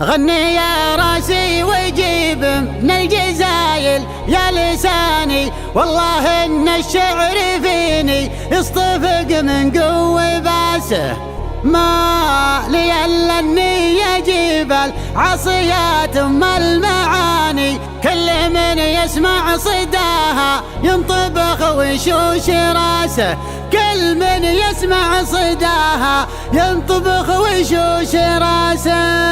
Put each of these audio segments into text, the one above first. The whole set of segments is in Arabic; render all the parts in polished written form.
غني يا راسي وجيب من الجزايل يا لساني، والله ان الشعر فيني يصطفق من قوة باسه. ما لي الا اني اجيب العصيات ام المعاني، كل من يسمع صداها ينطبخ ويشوش راسه، كل من يسمع صداها ينطبخ ويشوش راسه.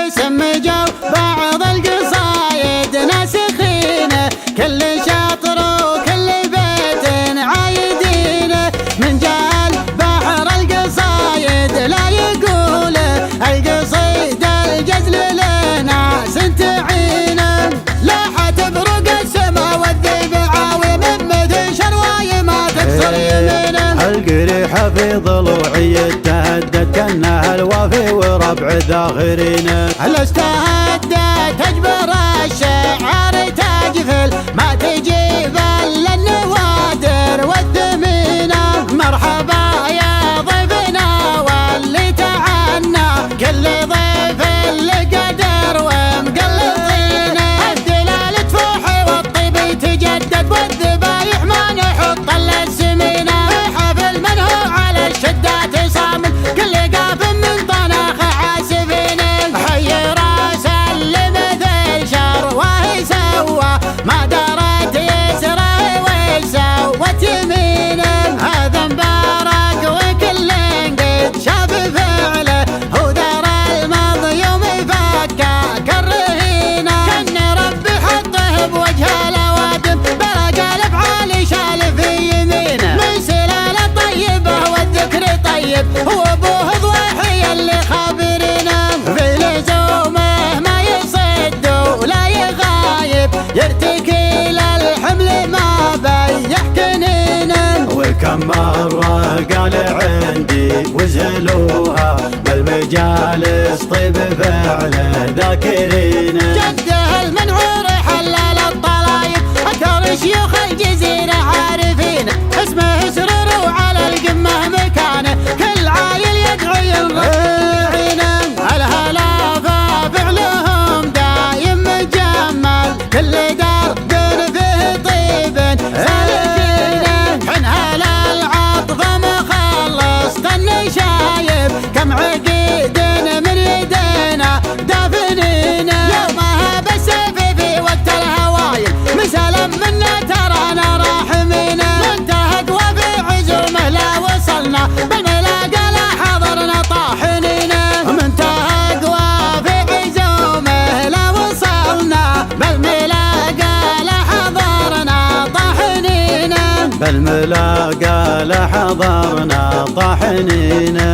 سمجوا بعض القصايد ناسخينه، كل شاطر وكل بيت عايدينه، من جال بحر القصايد لا يقوله، القصيد الجزل لناس تعينه، لاحت بروق السما والذيب عاوي من مثل شرواي ما تكسر يمينه. القريحة في ضلوعي اتهدت كانها الوافي وربع ذاخرينه، الاستهدت تجبر الشعر تجفل ما تجيب الا النوادر والثمينه. مرحبا يا ضيفنا واللي تعنا، كل ضيف اللي قدر ومقلطينه، الدلال تفوح والطيب يتجدد والذبايح ما نحط الا السمينه، حفل من هو على الشدات صامل كل قاف من طناخ عاسفينه، حي راس اللي مثل شرواه سوى ما درت يسره ويش سوت يمينه، هذا مبارك وكل قد شاف فعله، هو دار الماضي يوم فكاك الرهينه، كان ربي حطه بوجه الاوادم برق الافعال شال في يمينه، من سلاله طيبه والذكر طيب هو ابوه ضوحي اللي خابرينه، في لزومه ما يصد ولا يغايب يرتكي للحمل ما بيح كنينه، وكم مرة قال عندي وزلوها بالمجالس طيب فعله ذاكرينه، جده المنعور حلال الطلايب اكثر شيوخ الجزيرة عارفينه، اسمه سرور وعلى القمة مكانه كل عايل يدعي الرعينه، الهلافة فعلهم دايم مجمل كل دار دون فيه طيب سالكينه، حن هلا العطف مخلص تني شايب كم عقيد من يدينا دافنينه، يومها بالسيف في وقت الهوايل مسلم منا ترانا راحمينه، منتهى وفي عزومه لا وصلنا بالملاقى لا حضرنا طاحنينه، منتهى وفي عزومه لا وصلنا بالملاقى لا حضرنا طاحنينه، بالملاقى لحضرنا طاحنينه.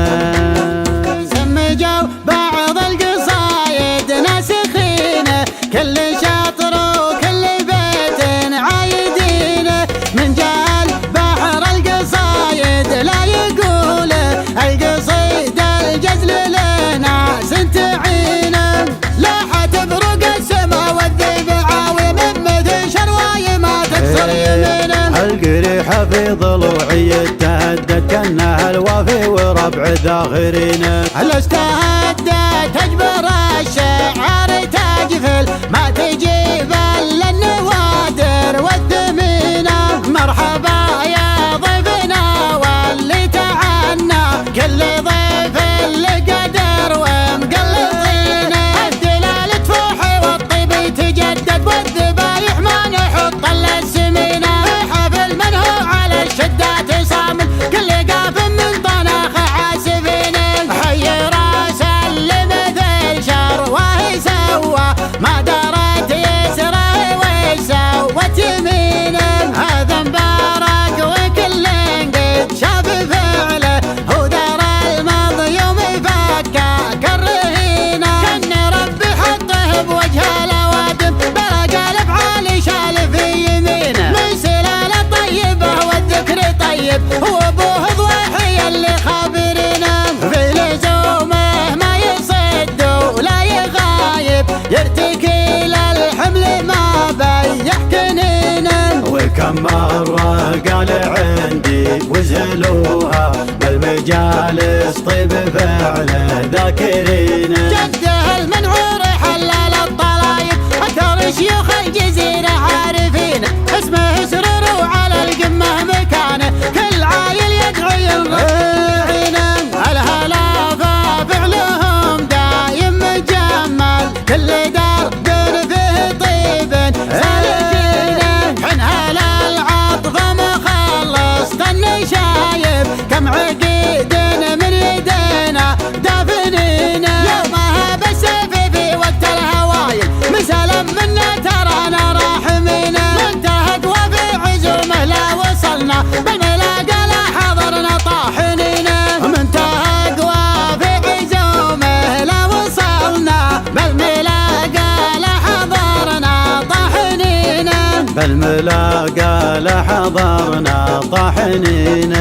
سمجوا بعض القصايد ناسخينه، كل شاطر وكل بيت عايدينه، من جال بحر القصايد لا يقوله، القصيد الجزل لناس تعينه، لاحت بروق السما والذيب عاوي من مثل شرواي ما تكسر يمينه، القريحة في ضلوعي اتهدت كانها الوافي وربع ذاخرينه، الاستهدت تجبر الشعر تجفل ما تجيب الا النوادر والثمينه، مرحبا يا ضيفنا واللي تعنا، كل ضيف اللي قدر ومقلطينه، الدلال تفوح والطيب يتجدد والذبايح ما نحط الا السمينه، حفل من هو على الشدات صامل كل قاف من طناخ عاسفينه، حي راس اللي مثل شرواه سوى ما درت يسره ويش سوت يمينه، هذا مبارك وكل قد شاف فعله، هو دار الماضي يوم فكاك الرهينه، كان ربي حطه بوجه الاوادم برق الافعال شال في يمينه، من سلاله طيبه والذكر طيب هو ابوه ضوحي اللي خابرينه، في لزومه ما يصد ولا يغايب يرتكي للحمل ما بيح كنينه، وكم مرة قال عندي وزلوها بالمجالس طيب بالفعل ذاكرين. جده المنعور حلال الطلايب أكثر شيوخ الجزيرة عارفين، اسمه سرور وعلى القمة مكانه كل عايل يدعي الرعينه. الهلافة فعلهم دايم مجمل كل درب فيه طيب سالكينه. حنها للعطف مخلص تني شايب كم عقيد من يدينا دافنينه. يومها بالسيف في وقت الهوايل مسلم منا ترانا راحمينه. منتهى وفي عزومه لا وصلنا بالملاقى لا حضرنا طاحنينه. منتهى وفي عزومه لا وصلنا بالملاقى لا حضرنا طاحنينه. بالملاقى لا حضرنا طاحنين.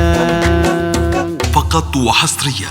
فقط وحصريا